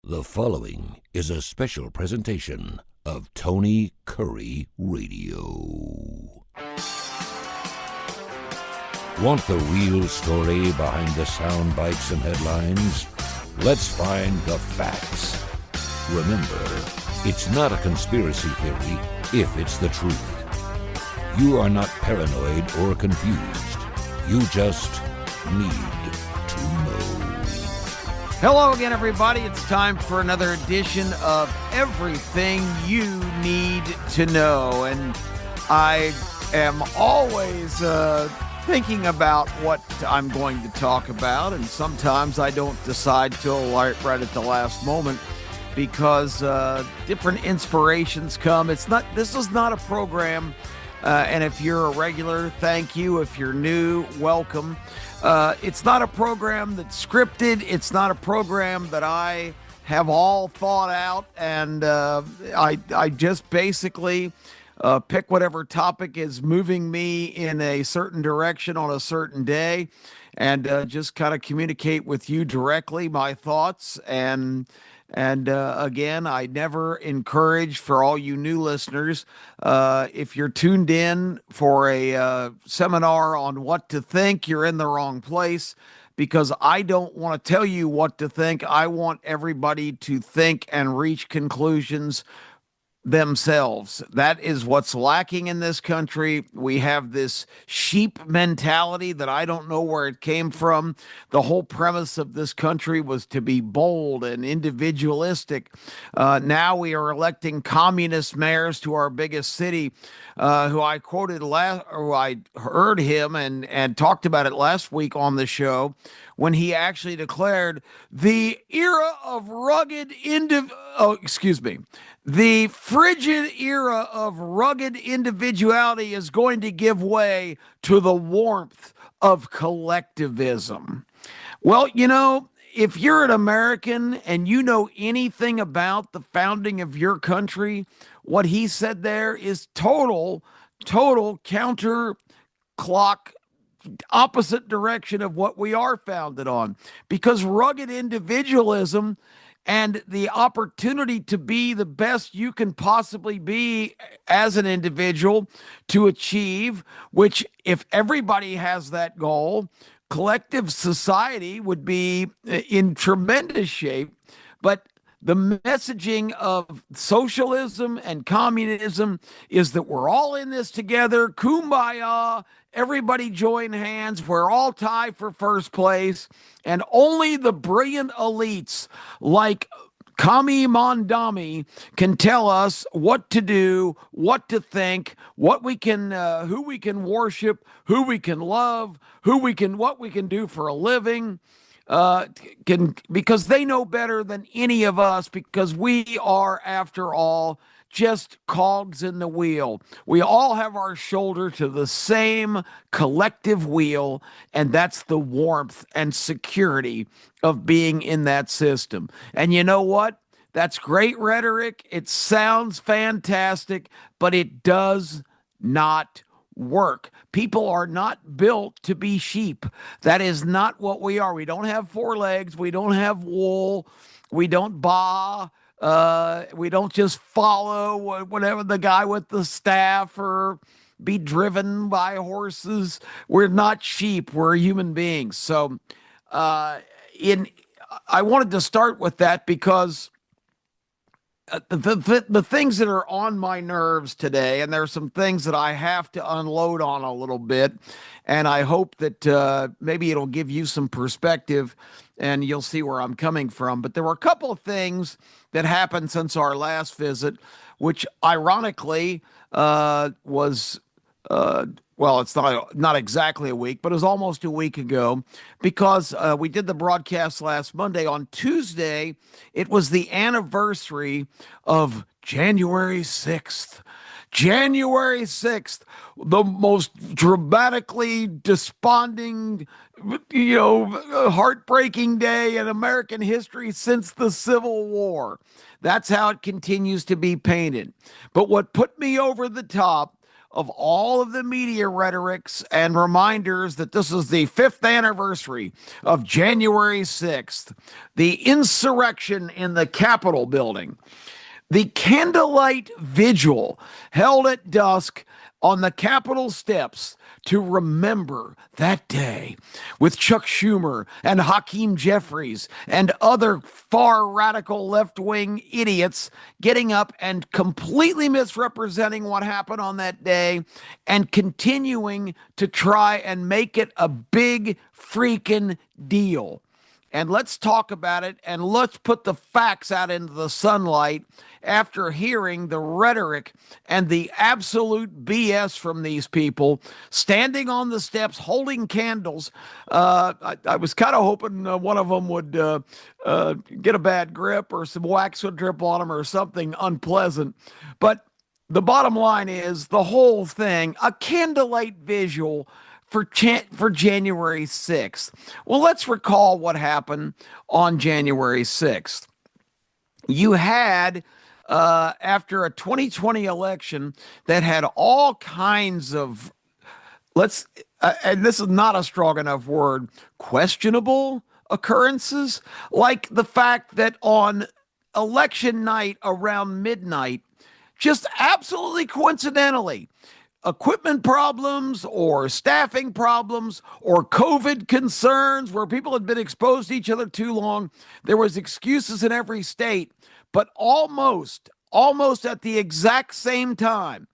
The following is a special presentation of Tony Curry Radio. Want the real story behind the sound bites and headlines? Let's find the facts. Remember, it's not a conspiracy theory if it's the truth. You are not paranoid or confused. You just need to know. Hello again, everybody. It's time for another edition of Everything You Need to Know. And I am always thinking about what I'm going to talk about. And sometimes I don't decide till right at the last moment because different inspirations come. This is not a program. And if you're a regular, thank you. If you're new, welcome. It's not a program that's scripted. It's not a program that I have all thought out. And I just basically pick whatever topic is moving me in a certain direction on a certain day and just kind of communicate with you directly my thoughts. And again, I never encourage, for all you new listeners, if you're tuned in for a seminar on what to think, you're in the wrong place, because I don't want to tell you what to think. I want everybody to think and reach conclusions themselves. That is what's lacking in this country. We have this sheep mentality that I don't know where it came from. The whole premise of this country was to be bold and individualistic. Now we are electing communist mayors to our biggest city, who I quoted or I heard him and talked about it last week on the show, when he actually declared the era of the frigid era of rugged individuality is going to give way to the warmth of collectivism. Well, you know, if you're an American and you know anything about the founding of your country, what he said there is total counter clock, opposite direction of what we are founded on. Because rugged individualism and the opportunity to be the best you can possibly be as an individual to achieve, which if everybody has that goal, collective society would be in tremendous shape. But the messaging of socialism and communism is that we're all in this together, kumbaya, everybody join hands, we're all tied for first place, and only the brilliant elites like Kami Mondami can tell us what to do, what to think, what we can, who we can worship, who we can love, what we can do for a living. Because they know better than any of us, because we are, after all, just cogs in the wheel. We all have our shoulder to the same collective wheel, and that's the warmth and security of being in that system. And you know what? That's great rhetoric. It sounds fantastic, but it does not work. People are not built to be sheep. That is not what we are. We don't have four legs. We don't have wool. We don't baa. We don't just follow whatever the guy with the staff or be driven by horses. We're not sheep. We're human beings. So I wanted to start with that because the things that are on my nerves today, and there are some things that I have to unload on a little bit, and I hope that maybe it'll give you some perspective and you'll see where I'm coming from. But there were a couple of things that happened since our last visit, which ironically was well, it's not exactly a week, but it was almost a week ago, because we did the broadcast last Monday. On Tuesday, it was the anniversary of January 6th. January 6th, the most dramatically desponding, heartbreaking day in American history since the Civil War. That's how it continues to be painted. But what put me over the top of all of the media rhetorics and reminders that this is the fifth anniversary of January 6th, the insurrection in the Capitol building. The candlelight vigil held at dusk on the Capitol steps to remember that day, with Chuck Schumer and Hakeem Jeffries and other far radical left-wing idiots getting up and completely misrepresenting what happened on that day and continuing to try and make it a big freaking deal. And let's talk about it, and let's put the facts out into the sunlight after hearing the rhetoric and the absolute BS from these people standing on the steps holding candles. I was kind of hoping one of them would get a bad grip or some wax would drip on them or something unpleasant. But the bottom line is the whole thing, a candlelight visual for January 6th. Well, let's recall what happened on January 6th. You had, after a 2020 election that had all kinds of, and this is not a strong enough word, questionable occurrences, like the fact that on election night around midnight, just absolutely coincidentally, equipment problems or staffing problems or COVID concerns where people had been exposed to each other too long. There was excuses in every state, but almost at the exact same time,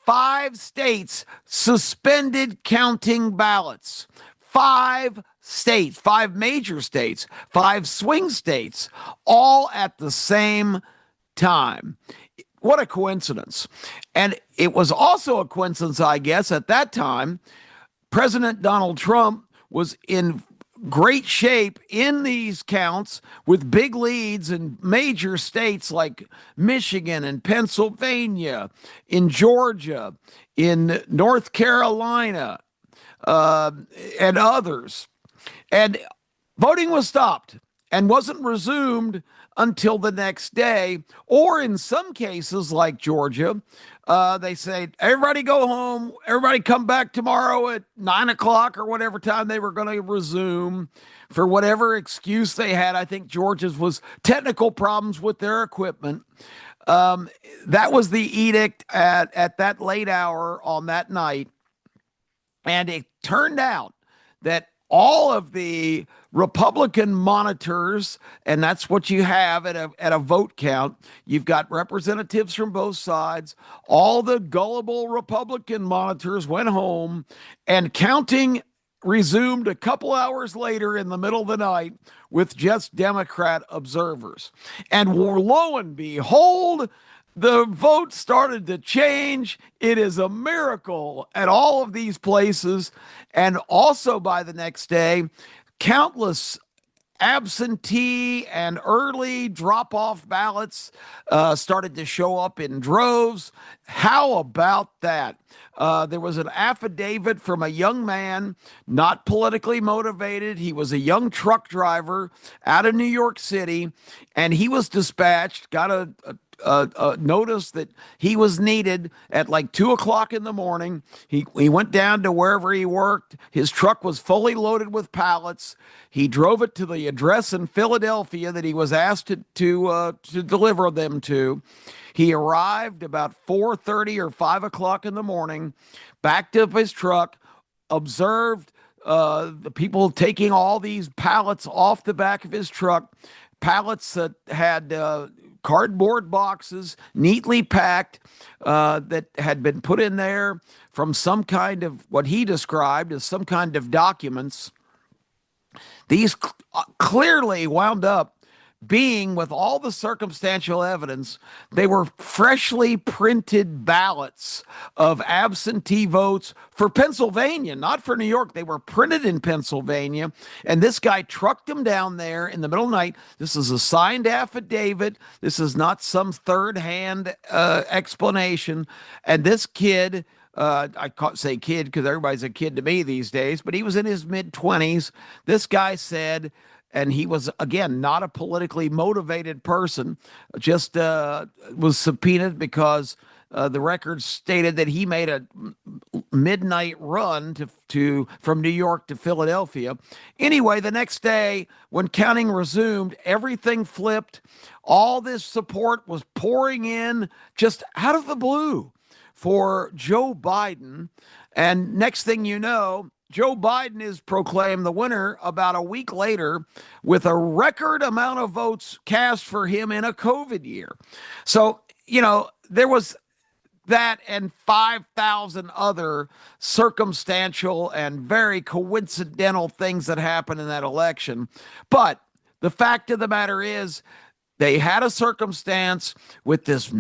5 states suspended counting ballots. 5 states, 5 major states, 5 swing states, all at the same time. What a coincidence. And it was also a coincidence, I guess, at that time, President Donald Trump was in great shape in these counts with big leads in major states like Michigan and Pennsylvania, in Georgia, in North Carolina, and others. And voting was stopped and wasn't resumed until the next day, or in some cases like Georgia, they say, everybody go home, everybody come back tomorrow at 9 o'clock or whatever time they were going to resume for whatever excuse they had. I think Georgia's was technical problems with their equipment. That was the edict at that late hour on that night. And it turned out that all of the Republican monitors, and that's what you have at a vote count. You've got representatives from both sides. All the gullible Republican monitors went home, and counting resumed a couple hours later in the middle of the night with just Democrat observers. And lo and behold, the vote started to change. It is a miracle at all of these places. And also by the next day, countless absentee and early drop-off ballots started to show up in droves. How about that? There was an affidavit from a young man, not politically motivated. He was a young truck driver out of New York City, and he was dispatched, got a notice that he was needed at like 2 o'clock in the morning. He went down to wherever he worked. His truck was fully loaded with pallets. He drove it to the address in Philadelphia that he was asked to deliver them to. He arrived about 4:30 or 5 o'clock in the morning, backed up his truck, observed the people taking all these pallets off the back of his truck, pallets that had cardboard boxes neatly packed that had been put in there from some kind of what he described as some kind of documents. These clearly wound up being, with all the circumstantial evidence, they were freshly printed ballots of absentee votes for Pennsylvania, not for New York. They were printed in Pennsylvania, and this guy trucked them down there in the middle of the night. This is a signed affidavit. This is not some third-hand explanation. And this kid, I can't say kid because everybody's a kid to me these days, but he was in his mid-20s. This guy said, and he was, again, not a politically motivated person, just was subpoenaed because The record stated that he made a midnight run to from New York to Philadelphia. Anyway, the next day, when counting resumed, everything flipped. All this support was pouring in just out of the blue for Joe Biden. And next thing you know, Joe Biden is proclaimed the winner about a week later with a record amount of votes cast for him in a COVID year. So, there was that and 5,000 other circumstantial and very coincidental things that happened in that election. But the fact of the matter is, they had a circumstance with this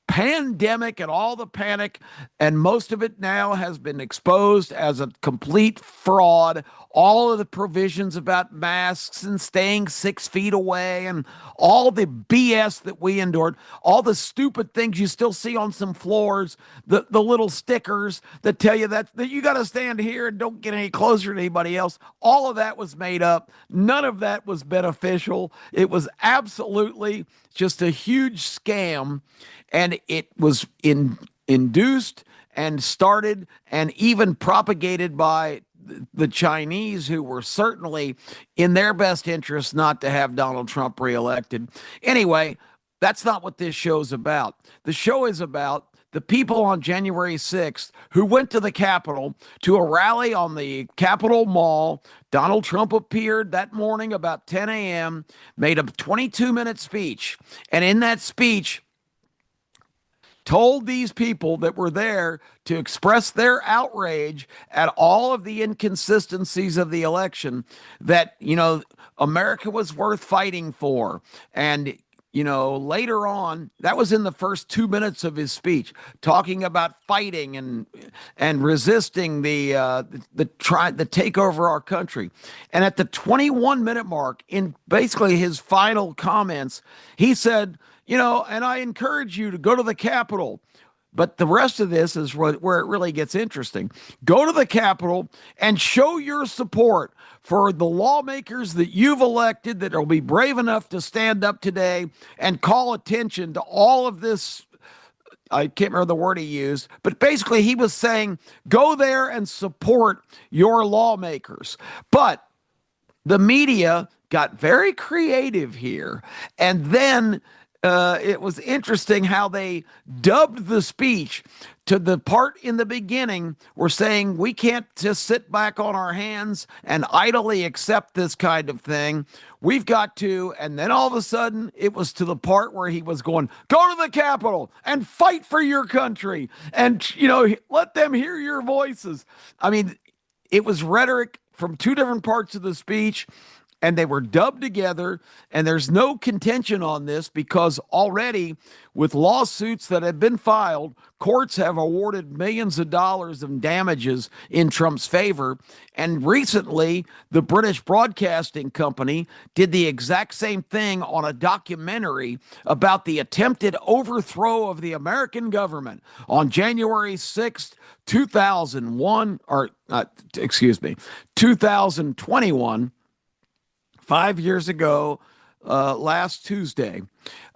pandemic and all the panic, and most of it now has been exposed as a complete fraud. All of the provisions about masks and staying 6 feet away and all the BS that we endured, all the stupid things you still see on some floors, the little stickers that tell you that you got to stand here and don't get any closer to anybody else. All of that was made up. None of that was beneficial. It was absolutely just a huge scam. And it was induced and started and even propagated by the Chinese, who were certainly in their best interest not to have Donald Trump reelected. Anyway, that's not what this show's about. The show is about the people on January 6th who went to the Capitol to a rally on the Capitol Mall. Donald Trump appeared that morning about 10 a.m., made a 22-minute speech. And in that speech, told these people that were there to express their outrage at all of the inconsistencies of the election, that, America was worth fighting for. And, later on, that was in the first 2 minutes of his speech, talking about fighting and resisting the takeover our country. And at the 21-minute mark, in basically his final comments, he said, and I encourage you to go to the Capitol. But the rest of this is where it really gets interesting. Go to the Capitol and show your support for the lawmakers that you've elected that will be brave enough to stand up today and call attention to all of this. I can't remember the word he used, but basically he was saying, go there and support your lawmakers. But the media got very creative here. And then it was interesting how they dubbed the speech to the part in the beginning where saying we can't just sit back on our hands and idly accept this kind of thing. We've got to. And then all of a sudden it was to the part where he was going, go to the Capitol and fight for your country and, let them hear your voices. I mean, it was rhetoric from two different parts of the speech, and they were dubbed together, and there's no contention on this because already with lawsuits that have been filed, courts have awarded millions of dollars in damages in Trump's favor. And recently, the British Broadcasting Company did the exact same thing on a documentary about the attempted overthrow of the American government on January 6th, 2021. 5 years ago, last Tuesday.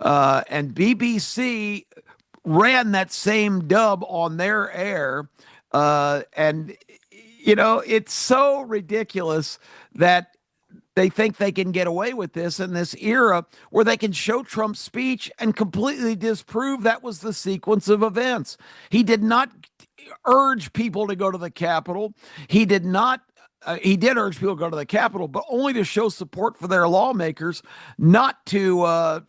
And BBC ran that same dub on their air. And, it's so ridiculous that they think they can get away with this in this era where they can show Trump's speech and completely disprove that was the sequence of events. He did not urge people to go to the Capitol. He did urge people to go to the Capitol, but only to show support for their lawmakers, not to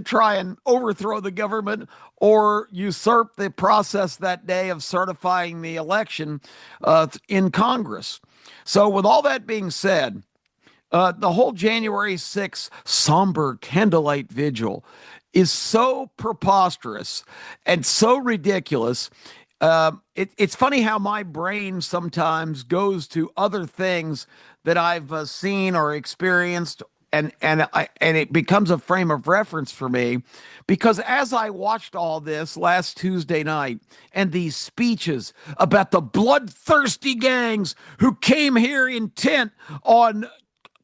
try and overthrow the government or usurp the process that day of certifying the election in Congress. So with all that being said, the whole January 6th somber candlelight vigil is so preposterous and so ridiculous. It's funny how my brain sometimes goes to other things that I've seen or experienced, and it becomes a frame of reference for me, because as I watched all this last Tuesday night and these speeches about the bloodthirsty gangs who came here intent on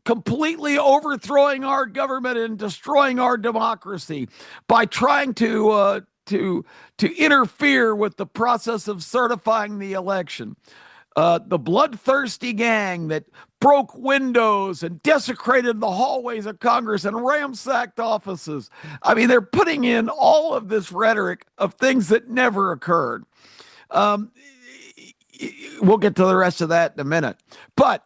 completely overthrowing our government and destroying our democracy by trying to to interfere with the process of certifying the election. The bloodthirsty gang that broke windows and desecrated the hallways of Congress and ransacked offices. I mean, they're putting in all of this rhetoric of things that never occurred. Um, we'll get to the rest of that in a minute. But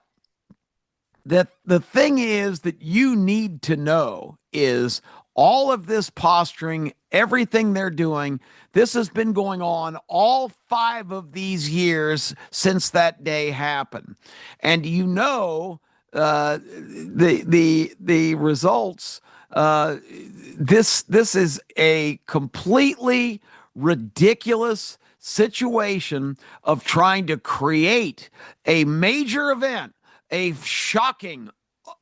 the thing is that you need to know is all of this posturing, everything they're doing, this has been going on all 5 of these years since that day happened. And the results. This is a completely ridiculous situation of trying to create a major event, a shocking,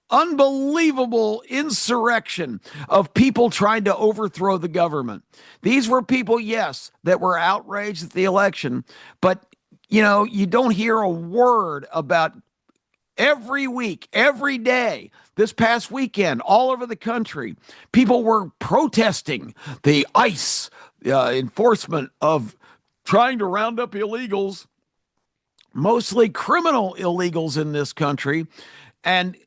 unbelievable insurrection of people trying to overthrow the government. These were people, yes, that were outraged at the election, but you don't hear a word about every week, every day. This past weekend, all over the country, people were protesting the ICE enforcement of trying to round up illegals, mostly criminal illegals in this country. And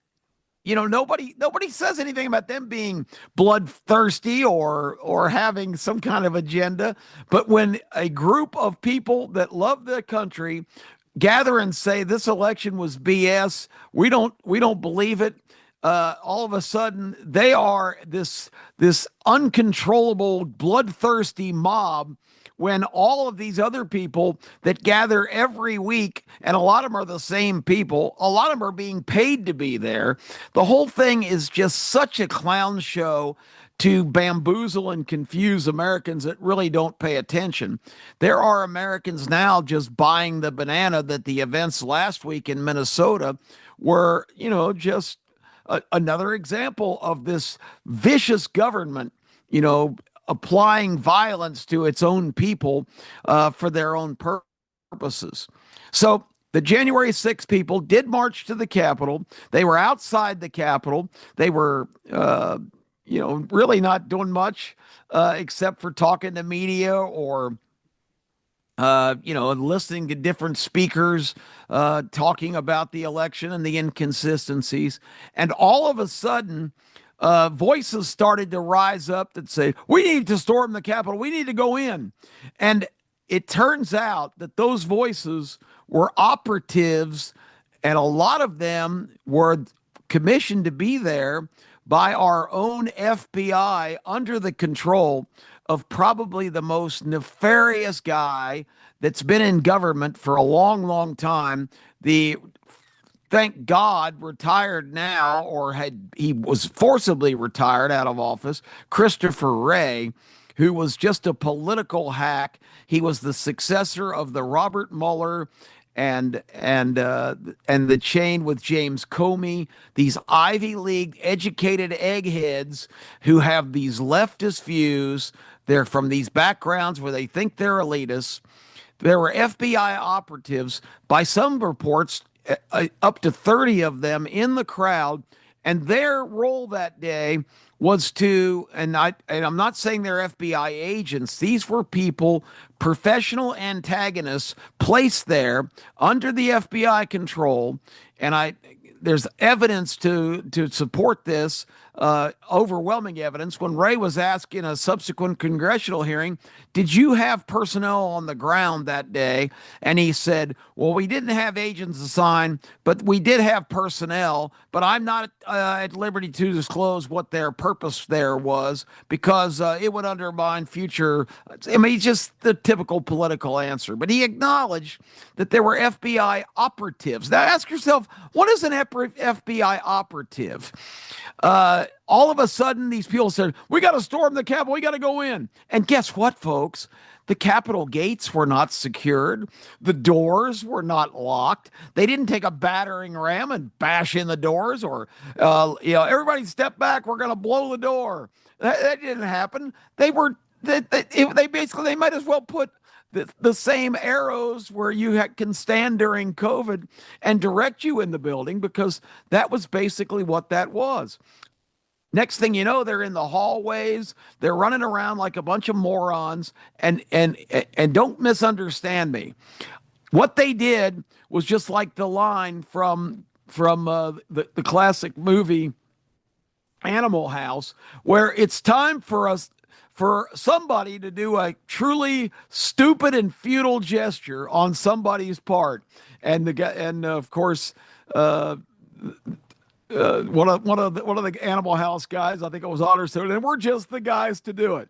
nobody says anything about them being bloodthirsty or having some kind of agenda. But when a group of people that love the country gather and say this election was BS, we don't believe it. All of a sudden, they are this uncontrollable, bloodthirsty mob, when all of these other people that gather every week, and a lot of them are the same people, a lot of them are being paid to be there. The whole thing is just such a clown show to bamboozle and confuse Americans that really don't pay attention. There are Americans now just buying the banana that the events last week in Minnesota were, just another example of this vicious government, applying violence to its own people for their own purposes. So the January 6th people did march to the Capitol. They were outside the Capitol. They were, really not doing much except for talking to media or listening to different speakers talking about the election and the inconsistencies. And all of a sudden, voices started to rise up that say, we need to storm the Capitol. We need to go in. And it turns out that those voices were operatives, and a lot of them were commissioned to be there by our own FBI under the control of probably the most nefarious guy that's been in government for a long, long time. Thank God, retired now, or he was forcibly retired out of office, Christopher Wray, who was just a political hack. He was the successor of the Robert Mueller and the chain with James Comey, these Ivy League educated eggheads who have these leftist views. They're from these backgrounds where they think they're elitists. There were FBI operatives, by some reports, up to 30 of them in the crowd, and their role that day was to, and I'm not saying they're FBI agents, these were people, professional antagonists placed there under the FBI control, and there's evidence to support this, overwhelming evidence. When Wray was asked in a subsequent congressional hearing, did you have personnel on the ground that day? And he said, well, we didn't have agents assigned, but we did have personnel, but I'm not at liberty to disclose what their purpose there was because it would undermine future. I mean, just the typical political answer. But he acknowledged that there were FBI operatives. Now ask yourself, what is an FBI operative? All of a sudden, these people said, we got to storm the Capitol. We got to go in. And guess what, folks? The Capitol gates were not secured. The doors were not locked. They didn't take a battering ram and bash in the doors or, everybody step back. We're going to blow the door. That didn't happen. They might as well put the same arrows where you can stand during COVID and direct you in the building, because that was basically what that was. Next thing you know, they're in the hallways. They're running around like a bunch of morons. And don't misunderstand me. What they did was just like the line from the classic movie Animal House, where it's time for us for somebody to do a truly stupid and futile gesture on somebody's part, and the guy, and of course, uh, one of the Animal House guys, I think it was Otter Stone, and we're just the guys to do it.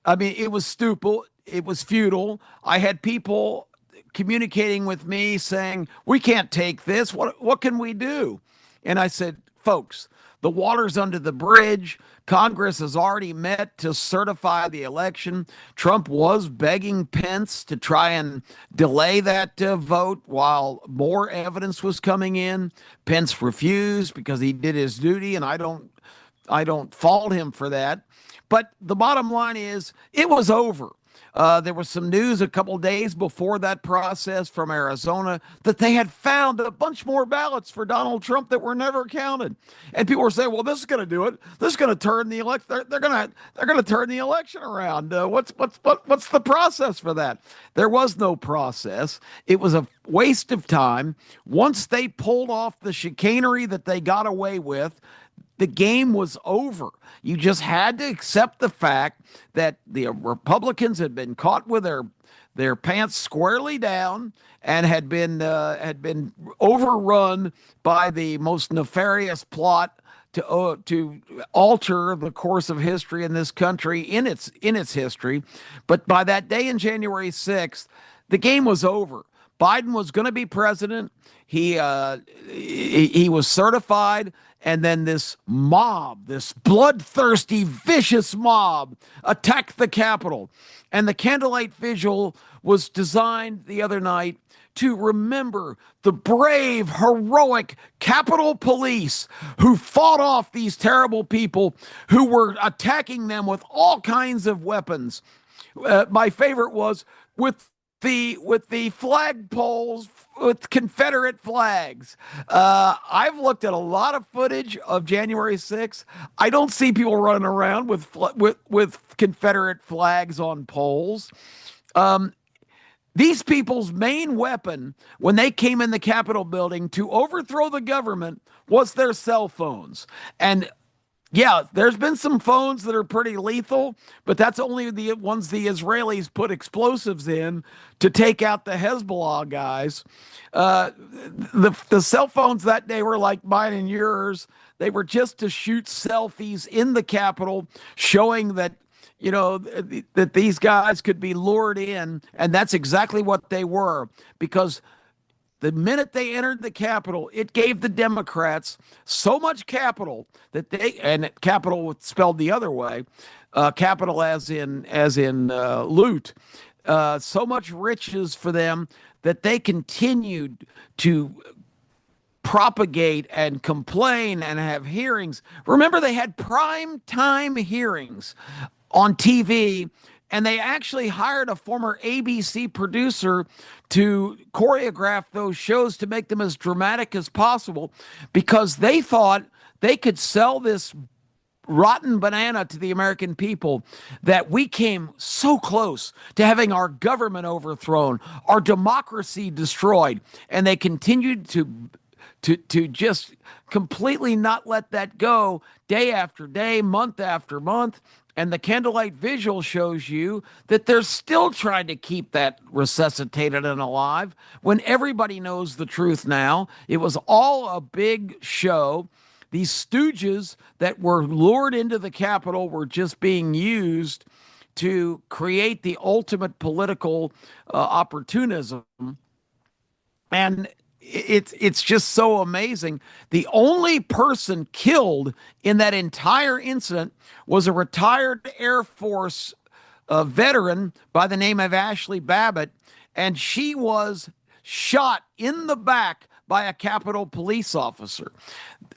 I mean, it was stupid. It was futile. I had people communicating with me saying, "We can't take this. What can we do?" And I said, "Folks, the water's under the bridge. Congress has already met to certify the election. Trump was begging Pence to try and delay that vote while more evidence was coming in. Pence refused because he did his duty, and I don't fault him for that. But the bottom line is, it was over. There was some news a couple days before that process from Arizona that they had found a bunch more ballots for Donald Trump that were never counted, and people were saying, "Well, this is going to do it. This is going to turn the elect. They're going to turn the election around. What's the process for that?" There was no process. It was a waste of time. Once they pulled off the chicanery that they got away with, the game was over. You just had to accept the fact that the Republicans had been caught with their pants squarely down and had been overrun by the most nefarious plot to alter the course of history in this country in its history. But by that day in January 6th, the game was over. Biden was going to be president. He was certified, and then this mob, this bloodthirsty, vicious mob, attacked the Capitol. And the candlelight vigil was designed the other night to remember the brave, heroic Capitol Police who fought off these terrible people who were attacking them with all kinds of weapons. My favorite was with the flagpoles with Confederate flags. I've looked at a lot of footage of January 6th. I don't see people running around with Confederate flags on poles. These people's main weapon when they came in the Capitol building to overthrow the government was their cell phones. And yeah, there's been some phones that are pretty lethal, but that's only the ones the Israelis put explosives in to take out the Hezbollah guys. The cell phones that day were like mine and yours. They were just to shoot selfies in the Capitol, showing that that these guys could be lured in, and that's exactly what they were, because the minute they entered the Capitol, it gave the Democrats so much capital and capital spelled the other way, capital as in loot, so much riches for them that they continued to propagate and complain and have hearings. Remember, they had prime time hearings on TV, and they actually hired a former ABC producer to choreograph those shows to make them as dramatic as possible, because they thought they could sell this rotten banana to the American people that we came so close to having our government overthrown, our democracy destroyed, and they continued to just completely not let that go day after day, month after month. And the candlelight visual shows you that they're still trying to keep that resuscitated and alive when everybody knows the truth now. It was all a big show. These stooges that were lured into the Capitol were just being used to create the ultimate political opportunism. And it's just so amazing. The only person killed in that entire incident was a retired Air Force veteran by the name of Ashley Babbitt, and she was shot in the back by a Capitol police officer.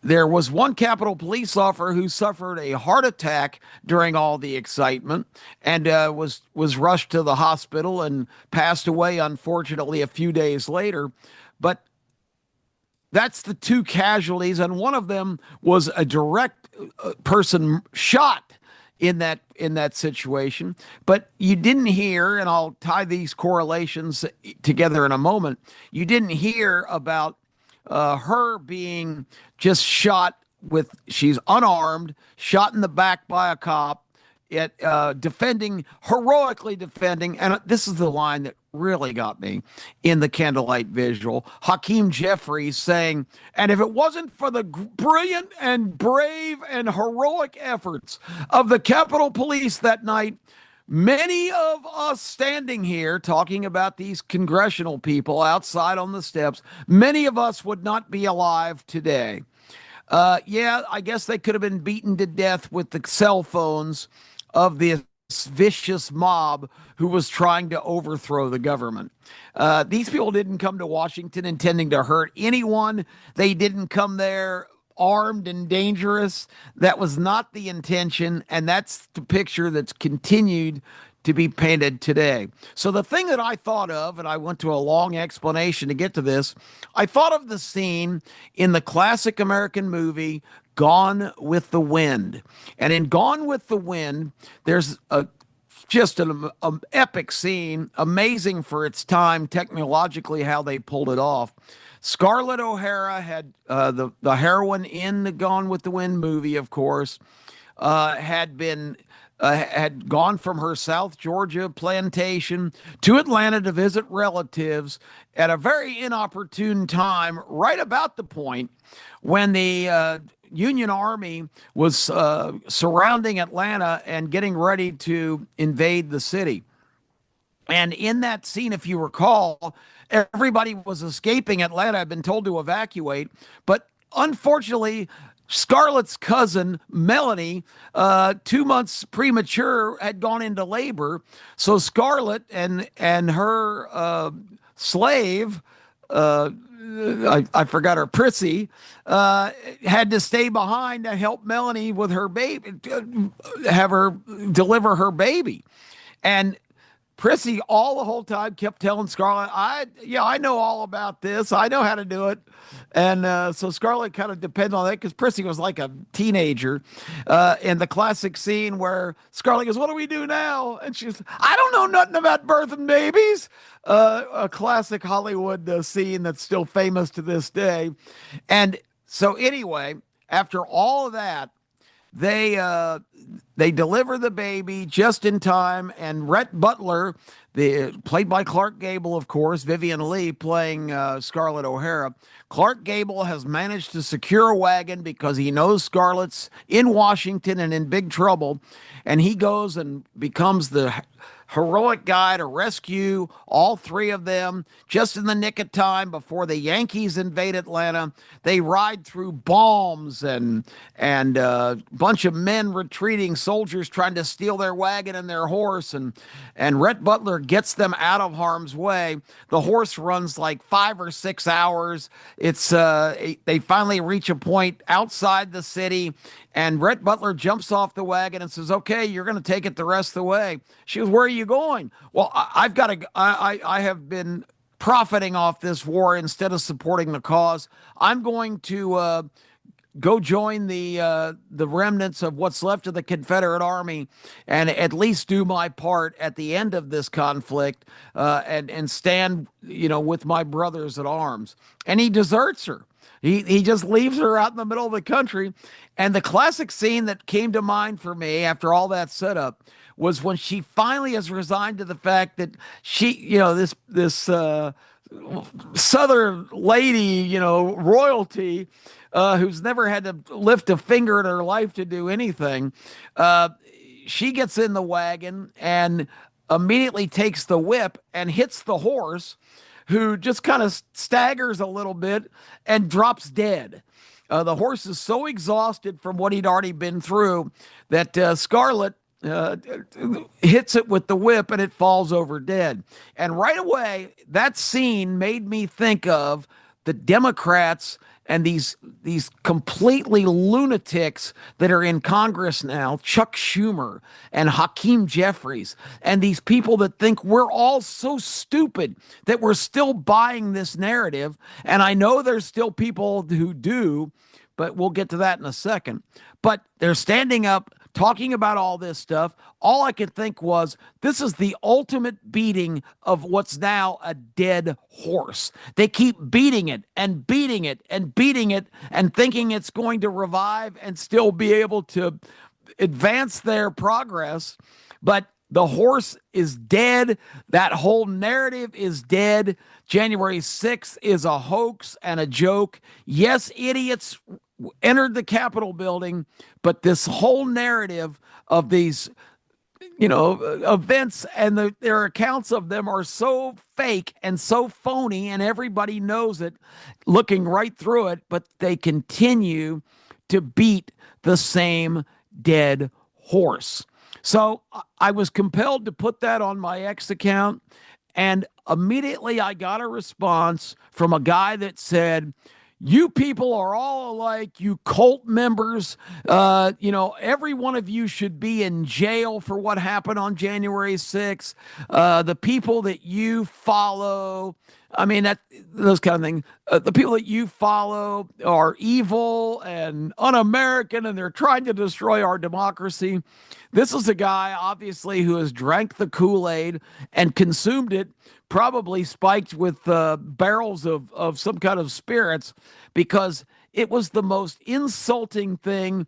There was one Capitol police officer who suffered a heart attack during all the excitement and was rushed to the hospital and passed away, unfortunately, a few days later. But That's the two casualties, and one of them was a direct person shot in that situation. But you didn't hear, and I'll tie these correlations together in a moment. You didn't hear about her being just shot with, she's unarmed, shot in the back by a cop, heroically defending. And this is the line that really got me in the candlelight visual. Hakeem Jeffries saying, and if it wasn't for the brilliant and brave and heroic efforts of the Capitol Police that night, many of us standing here talking about these congressional people outside on the steps, many of us would not be alive today. Yeah, I guess they could have been beaten to death with the cell phones of this vicious mob who was trying to overthrow the government. These people didn't come to Washington intending to hurt anyone. They didn't come there armed and dangerous. That was not the intention, and that's the picture that's continued to be painted today. So the thing that I thought of, and I went to a long explanation to get to this, I thought of the scene in the classic American movie Gone with the Wind. And in Gone with the Wind, there's just an epic scene, amazing for its time, technologically how they pulled it off. Scarlett O'Hara had the heroine in the Gone with the Wind movie, of course, had gone from her South Georgia plantation to Atlanta to visit relatives at a very inopportune time, right about the point when the Union Army was surrounding Atlanta and getting ready to invade the city. And in that scene, if you recall, everybody was escaping Atlanta, had been told to evacuate, but unfortunately, Scarlett's cousin, Melanie, 2 months premature, had gone into labor. So Scarlett and her slave, I forgot her, Prissy, had to stay behind to help Melanie with her baby, have her deliver her baby. And Prissy all the whole time kept telling Scarlett, I know all about this. I know how to do it. And so Scarlett kind of depended on that because Prissy was like a teenager in the classic scene where Scarlett goes, what do we do now? And she's, I don't know nothing about birthing babies. A classic Hollywood scene that's still famous to this day. And so anyway, after all of that, they deliver the baby just in time, and Rhett Butler, played by Clark Gable, of course, Vivian Lee playing Scarlett O'Hara. Clark Gable has managed to secure a wagon because he knows Scarlett's in Washington and in big trouble, and he goes and becomes the heroic guy to rescue all three of them just in the nick of time before the Yankees invade Atlanta. They ride through bombs and a bunch of men retreating, soldiers trying to steal their wagon and their horse, and Rhett Butler gets them out of harm's way. The horse runs like 5 or 6 hours. It's they finally reach a point outside the city, and Rhett Butler jumps off the wagon and says, okay, you're going to take it the rest of the way. She goes, where are you going? Well, I have been profiting off this war instead of supporting the cause. I'm going to go join the remnants of what's left of the Confederate Army and at least do my part at the end of this conflict and stand, with my brothers at arms. And he deserts her. He just leaves her out in the middle of the country. And the classic scene that came to mind for me after all that setup was when she finally has resigned to the fact that she, this Southern lady, royalty, who's never had to lift a finger in her life to do anything. She gets in the wagon and immediately takes the whip and hits the horse, who just kind of staggers a little bit and drops dead. The horse is so exhausted from what he'd already been through that Scarlett hits it with the whip and it falls over dead. And right away, that scene made me think of the Democrats and these completely lunatics that are in Congress now, Chuck Schumer and Hakeem Jeffries, and these people that think we're all so stupid that we're still buying this narrative. And I know there's still people who do, but we'll get to that in a second. But they're standing up talking about all this stuff. All I could think was, this is the ultimate beating of what's now a dead horse. They keep beating it and beating it and beating it and thinking it's going to revive and still be able to advance their progress. But the horse is dead. That whole narrative is dead. January 6th is a hoax and a joke. Yes, idiots entered the Capitol building, but this whole narrative of these, events and their accounts of them are so fake and so phony, and everybody knows it, looking right through it, but they continue to beat the same dead horse. So I was compelled to put that on my X account, and immediately I got a response from a guy that said, "You people are all alike, you cult members. Every one of you should be in jail for what happened on January 6th. The people that you follow, those kind of things. The people that you follow are evil and un-American, and they're trying to destroy our democracy." This is a guy, obviously, who has drank the Kool-Aid and consumed it, probably spiked with barrels of some kind of spirits, because it was the most insulting thing.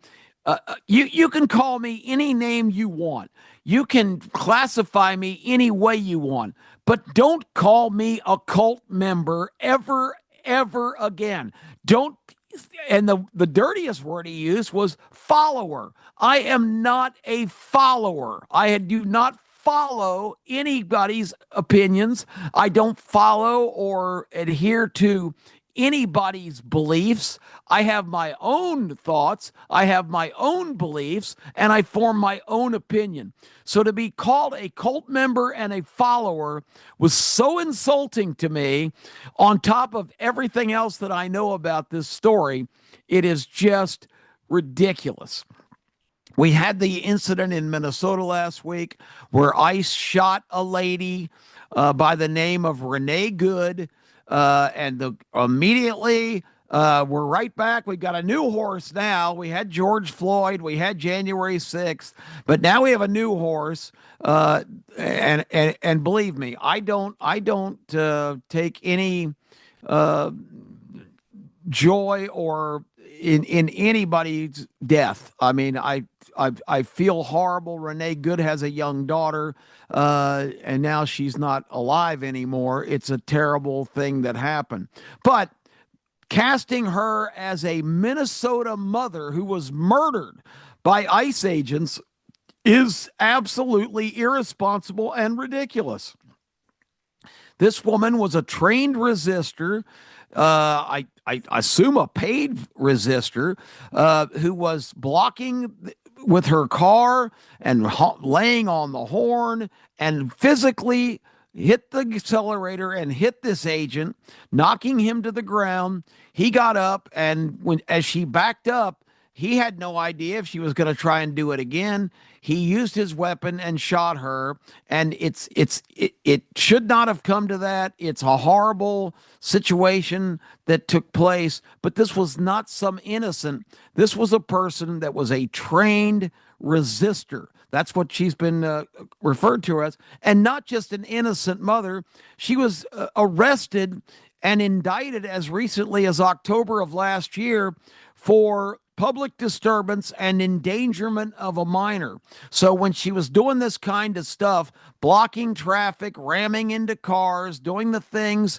You can call me any name you want. You can classify me any way you want, but don't call me a cult member ever again. Don't. And the dirtiest word he used was follower. I am not a follower. I do not follow anybody's opinions. I don't follow or adhere to anybody's beliefs. I have my own thoughts, I have my own beliefs, and I form my own opinion. So to be called a cult member and a follower was so insulting to me, on top of everything else that I know about this story. It is just ridiculous. We had the incident in Minnesota last week where ICE shot a lady by the name of Renee Good, and immediately we're right back. We've got a new horse now. We had George Floyd, we had January 6th, but now we have a new horse. And believe me, I don't take any joy or in anybody's death. I feel horrible. Renee Good has a young daughter, and now she's not alive anymore. It's a terrible thing that happened. But casting her as a Minnesota mother who was murdered by ICE agents is absolutely irresponsible and ridiculous. This woman was a trained resistor, I assume a paid resistor, who was blocking with her car and laying on the horn and physically hit the accelerator and hit this agent, knocking him to the ground. He got up, and as she backed up, he had no idea if she was going to try and do it again. He used his weapon and shot her, and it should not have come to that. It's a horrible situation that took place, but this was not some innocent. This was a person that was a trained resistor. That's what she's been referred to as, and not just an innocent mother. She was arrested and indicted as recently as October of last year for public disturbance and endangerment of a minor. So when she was doing this kind of stuff, blocking traffic, ramming into cars, doing the things,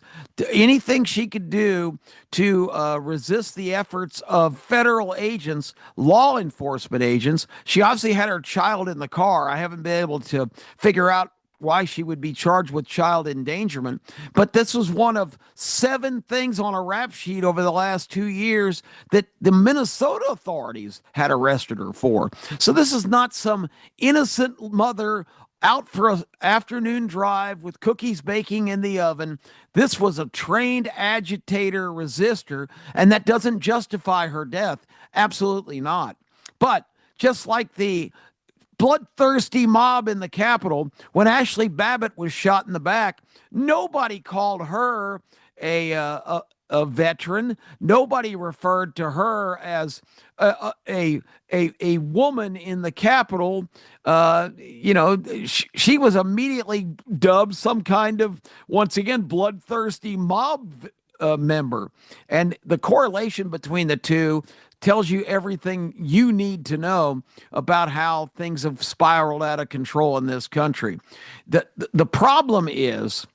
anything she could do to resist the efforts of federal agents, law enforcement agents. She obviously had her child in the car. I haven't been able to figure out why she would be charged with child endangerment. But this was one of 7 things on a rap sheet over the last 2 years that the Minnesota authorities had arrested her for. So this is not some innocent mother out for an afternoon drive with cookies baking in the oven. This was a trained agitator resistor, and that doesn't justify her death. Absolutely not. But just like the bloodthirsty mob in the Capitol, when Ashley Babbitt was shot in the back, nobody called her a veteran. Nobody referred to her as a woman in the Capitol. She was immediately dubbed some kind of, once again, bloodthirsty mob member. And the correlation between the two tells you everything you need to know about how things have spiraled out of control in this country. The problem is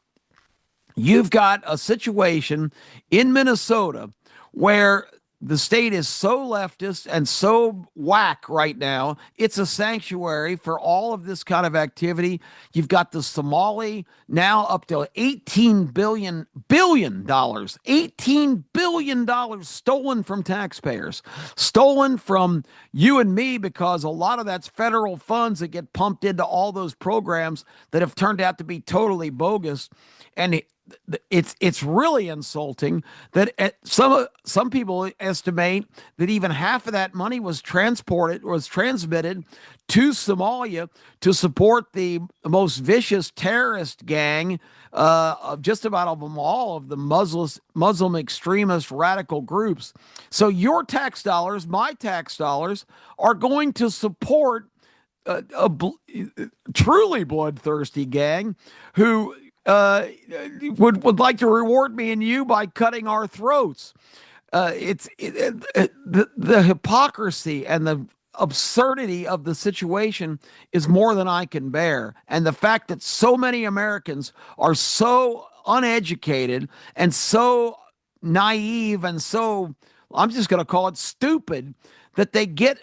you've got a situation in Minnesota where the state is so leftist and so whack right now. It's a sanctuary for all of this kind of activity. You've got the Somali now up to $18 billion, $18 billion stolen from taxpayers, stolen from you and me, because a lot of that's federal funds that get pumped into all those programs that have turned out to be totally bogus. And it's really insulting that some people estimate that even half of that money was transmitted to Somalia to support the most vicious terrorist gang of just about of them all, of the Muslim extremist radical groups. So your tax dollars, my tax dollars, are going to support a truly bloodthirsty gang who would like to reward me and you by cutting our throats. The hypocrisy and the absurdity of the situation is more than I can bear. And the fact that so many Americans are so uneducated and so naive and so, I'm just going to call it stupid, that they get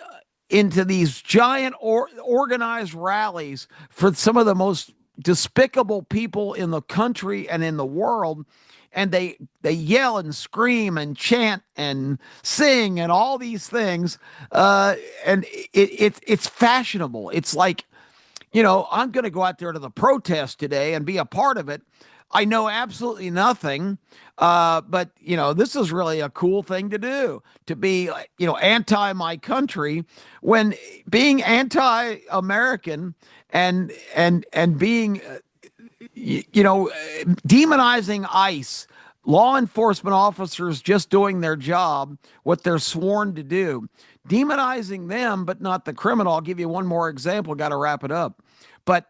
into these giant organized rallies for some of the most despicable people in the country and in the world, and they yell and scream and chant and sing and all these things, and it's fashionable. It's like, I'm going to go out there to the protest today and be a part of it. I know absolutely nothing, but this is really a cool thing to do, to be anti my country, when being anti-American and being demonizing ICE, law enforcement officers just doing their job, what they're sworn to do, demonizing them but not the criminal. I'll give you one more example, got to wrap it up. But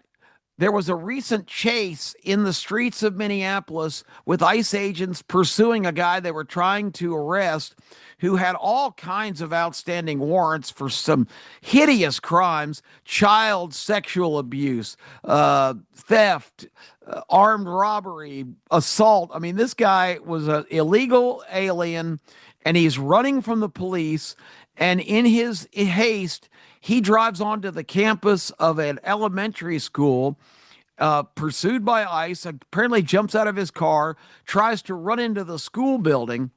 there was a recent chase in the streets of Minneapolis with ICE agents pursuing a guy they were trying to arrest, who had all kinds of outstanding warrants for some hideous crimes: child sexual abuse, theft, armed robbery, assault. I mean, this guy was an illegal alien, and he's running from the police. And in his haste, he drives onto the campus of an elementary school, pursued by ICE, apparently jumps out of his car, tries to run into the school building.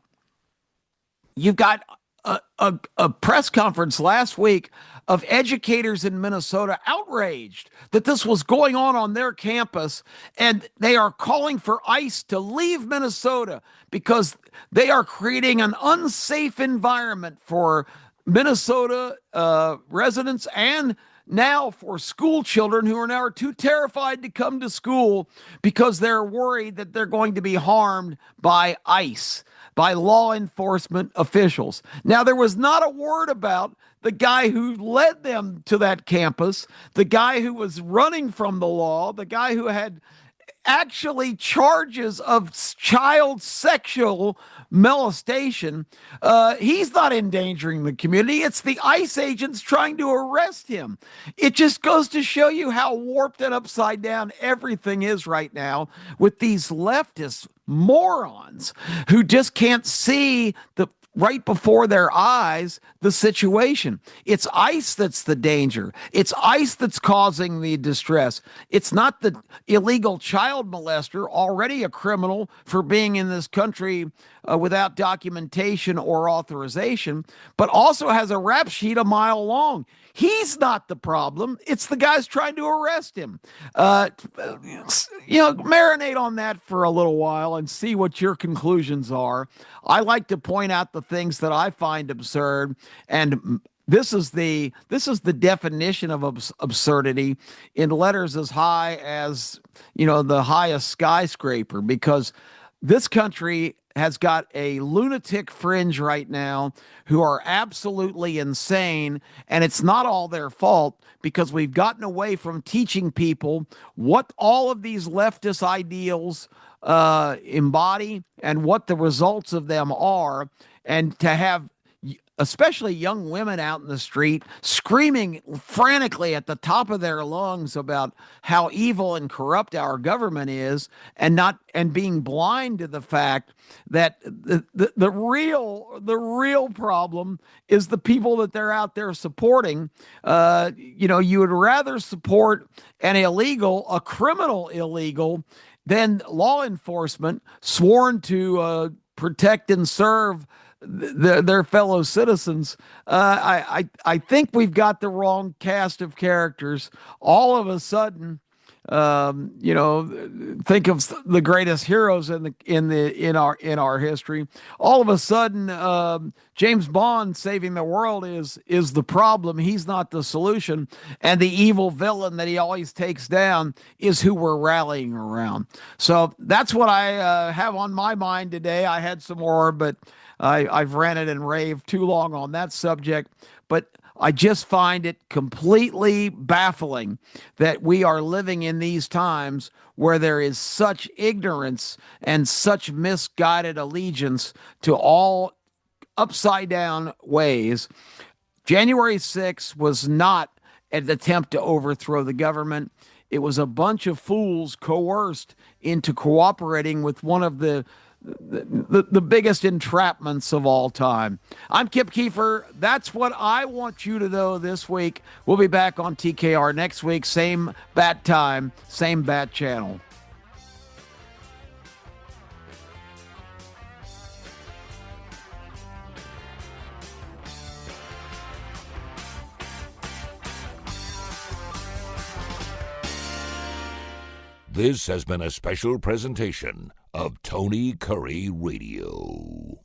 You've got a press conference last week of educators in Minnesota outraged that this was going on their campus, and they are calling for ICE to leave Minnesota because they are creating an unsafe environment for Minnesota residents, and now for school children who are now too terrified to come to school because they're worried that they're going to be harmed by ICE, by law enforcement officials. Now, there was not a word about the guy who led them to that campus, the guy who was running from the law, the guy who had actually charges of child sexual molestation. He's not endangering the community. It's the ICE agents trying to arrest him. It just goes to show you how warped and upside down everything is right now with these leftist morons who just can't see the right before their eyes the situation. It's ICE that's the danger. It's ICE that's causing the distress. It's not the illegal child molester, already a criminal for being in this country without documentation or authorization, but also has a rap sheet a mile long. He's not the problem. It's the guys trying to arrest him. Marinate on that for a little while and see what your conclusions are. I like to point out the things that I find absurd, and this is the definition of absurdity in letters as high as the highest skyscraper, because this country has got a lunatic fringe right now who are absolutely insane, and it's not all their fault because we've gotten away from teaching people what all of these leftist ideals embody and what the results of them are, and to have especially young women out in the street screaming frantically at the top of their lungs about how evil and corrupt our government is, and being blind to the fact that the real problem is the people that they're out there supporting. You would rather support a criminal illegal, than law enforcement sworn to protect and serve their fellow citizens. I think we've got the wrong cast of characters. All of a sudden, think of the greatest heroes in our history. All of a sudden, James Bond saving the world is the problem. He's not the solution, and the evil villain that he always takes down is who we're rallying around. So that's what I have on my mind today. I had some more, but I've ranted and raved too long on that subject. But I just find it completely baffling that we are living in these times where there is such ignorance and such misguided allegiance to all upside down ways. January 6th was not an attempt to overthrow the government. It was a bunch of fools coerced into cooperating with one of the biggest entrapments of all time. I'm Kip Kiefer. That's what I want you to know this week. We'll be back on TKR next week. Same bat time, same bat channel. This has been a special presentation of Tony Curry Radio.